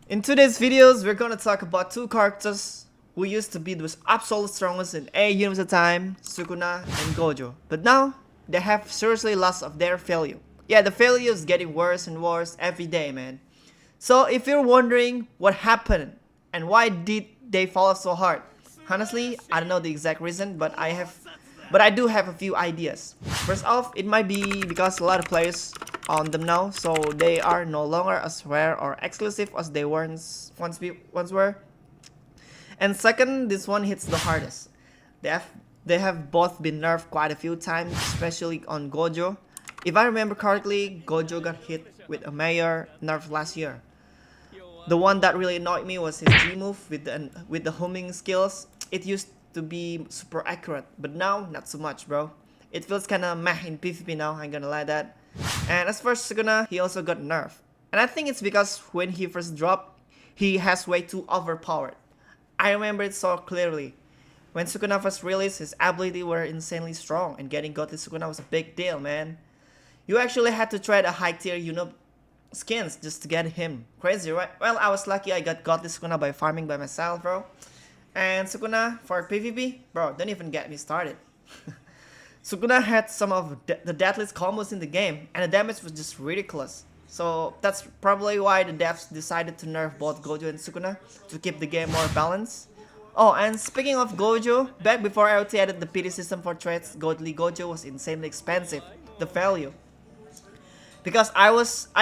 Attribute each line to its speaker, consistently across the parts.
Speaker 1: In today's videos, we're gonna talk about two characters who used to be the absolute strongest in AUT at the time, Sukuna and Gojo. But now, they have seriously lost of their value. Yeah, the value is getting worse and worse every day, man. So if you're wondering what happened and why did they fall so hard, honestly, I don't know the exact reason, but I do have a few ideas. First off, it might be because a lot of players on them now, so they are no longer as rare or exclusive as they once were. And second, this one hits the hardest. They have both been nerfed quite a few times, especially on Gojo. If I remember correctly, Gojo got hit with a major nerf last year. The one that really annoyed me was his G move with the homing skills. It used to be super accurate, but now not so much, bro. It feels kinda meh in PvP now, I'm gonna lie that. And as for Sukuna, he also got nerfed. And I think it's because when he first dropped, he has way too overpowered. I remember it so clearly. When Sukuna first released, his ability were insanely strong, and getting Godly Sukuna was a big deal, man. You actually had to try the high tier skins just to get him. Crazy, right? Well, I was lucky I got Godly Sukuna by farming by myself, bro. And Sukuna for PvP, bro, don't even get me started. Sukuna had some of the deadliest combos in the game, and the damage was just ridiculous. So that's probably why the devs decided to nerf both Gojo and Sukuna to keep the game more balanced. Oh, and speaking of Gojo, back before AUT added the PD system for trades, Godly Gojo was insanely expensive, the value. Because I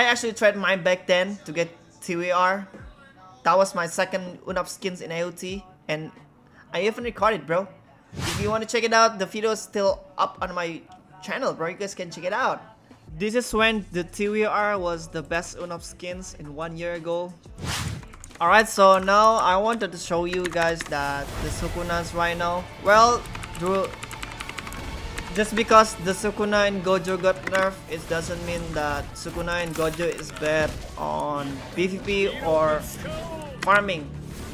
Speaker 1: actually tried mine back then to get TWR. That was my second UNOP skins in AUT, and I even recorded, bro. If you want to check it out, the video is still up on my channel, bro. You guys can check it out. This is when the TWR was the best UNOP skins in 1 year ago. Alright, so now I wanted to show you guys that the Sukunas right now, well, just because the Sukuna and Gojo got nerfed, it doesn't mean that Sukuna and Gojo is bad on PvP or farming.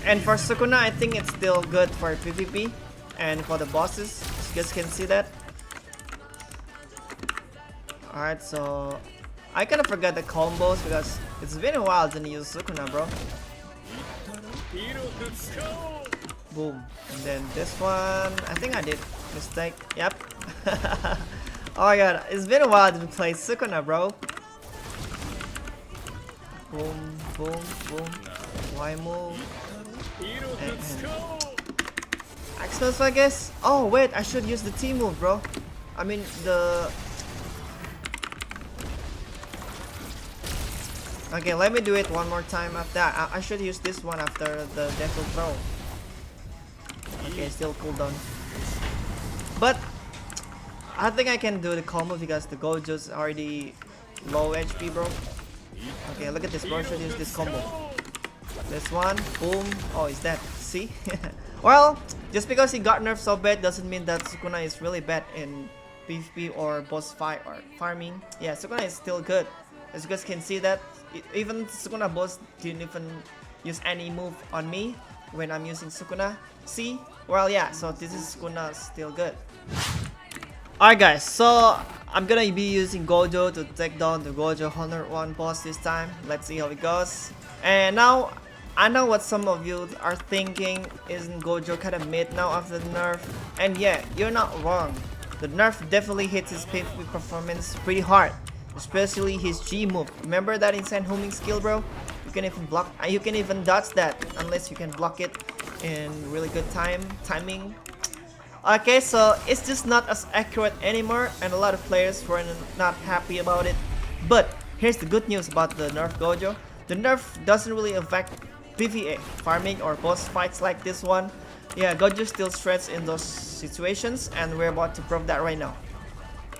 Speaker 1: And for Sukuna, I think it's still good for PvP and for the bosses. You guys can see that. Alright, so I kind of forgot the combos because it's been a while since I used Sukuna, bro. Boom. And then this one, I think I did mistake. Yep. Oh my god, it's been a while to play Sukuna, bro. Boom, boom, boom. Y move. And X-Move, I guess. Oh wait, I should use the T move, bro. I mean the. Okay, let me do it one more time after that. I should use this one after the Devil Throw. Okay, still cooldown. But I think I can do the combo because the Gojo's already low HP, bro. Okay, look at this, bro. I should use this combo. This one, boom. Oh, is that? See? Well, just because he got nerfed so bad doesn't mean that Sukuna is really bad in PvP or boss fight or farming. Yeah, Sukuna is still good. As you guys can see that, even Sukuna boss didn't even use any move on me when I'm using Sukuna. See? Well, yeah, so this is Sukuna still good. Alright guys, so I'm gonna be using Gojo to take down the Gojo 101 boss this time. Let's see how it goes. And now, I know what some of you are thinking, isn't Gojo kinda mid now after the nerf? And yeah, you're not wrong. The nerf definitely hits his PvP performance pretty hard. Especially his G move. Remember that insane homing skill, bro? You can even block, you can even dodge that unless you can block it in really good timing. Okay, so it's just not as accurate anymore, and a lot of players were not happy about it. But here's the good news about the nerf Gojo. The nerf doesn't really affect PvE, farming or boss fights like this one. Yeah, Gojo still shreds in those situations, and we're about to prove that right now.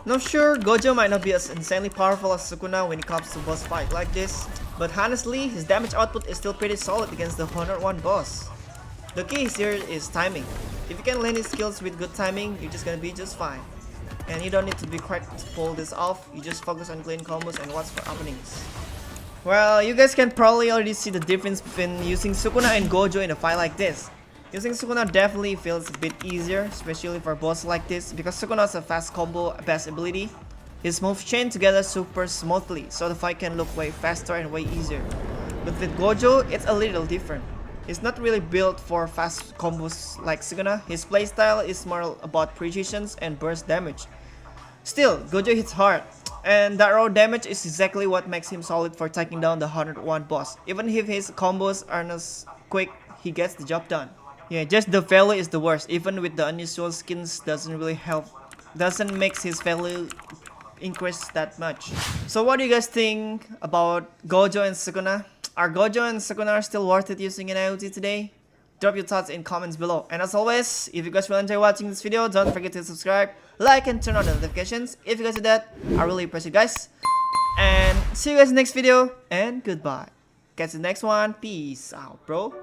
Speaker 1: Now sure, Gojo might not be as insanely powerful as Sukuna when it comes to boss fight like this, but honestly, his damage output is still pretty solid against the 101 boss. The key here is timing. If you can land his skills with good timing, you're just gonna be just fine. And you don't need to be cracked to pull this off, you just focus on clean combos and watch for openings. Well, you guys can probably already see the difference between using Sukuna and Gojo in a fight like this. Using Sukuna definitely feels a bit easier, especially for boss like this, because Sukuna has a fast combo best ability. His moves chain together super smoothly, so the fight can look way faster and way easier. But with Gojo, it's a little different. He's not really built for fast combos like Sukuna. His playstyle is more about precision and burst damage. Still, Gojo hits hard, and that raw damage is exactly what makes him solid for taking down the 101 boss. Even if his combos aren't as quick, he gets the job done. Yeah, just the value is the worst. Even with the unusual skins, doesn't really help. Doesn't make his value increase that much. So what do you guys think about Gojo and Sukuna? Are Gojo and Sukuna still worth it using an AUT today? Drop your thoughts in comments below. And as always, if you guys will enjoy watching this video, don't forget to subscribe, like, and turn on the notifications. If you guys do that, I really appreciate you guys. And see you guys in the next video, and goodbye. Catch you in the next one. Peace out, bro.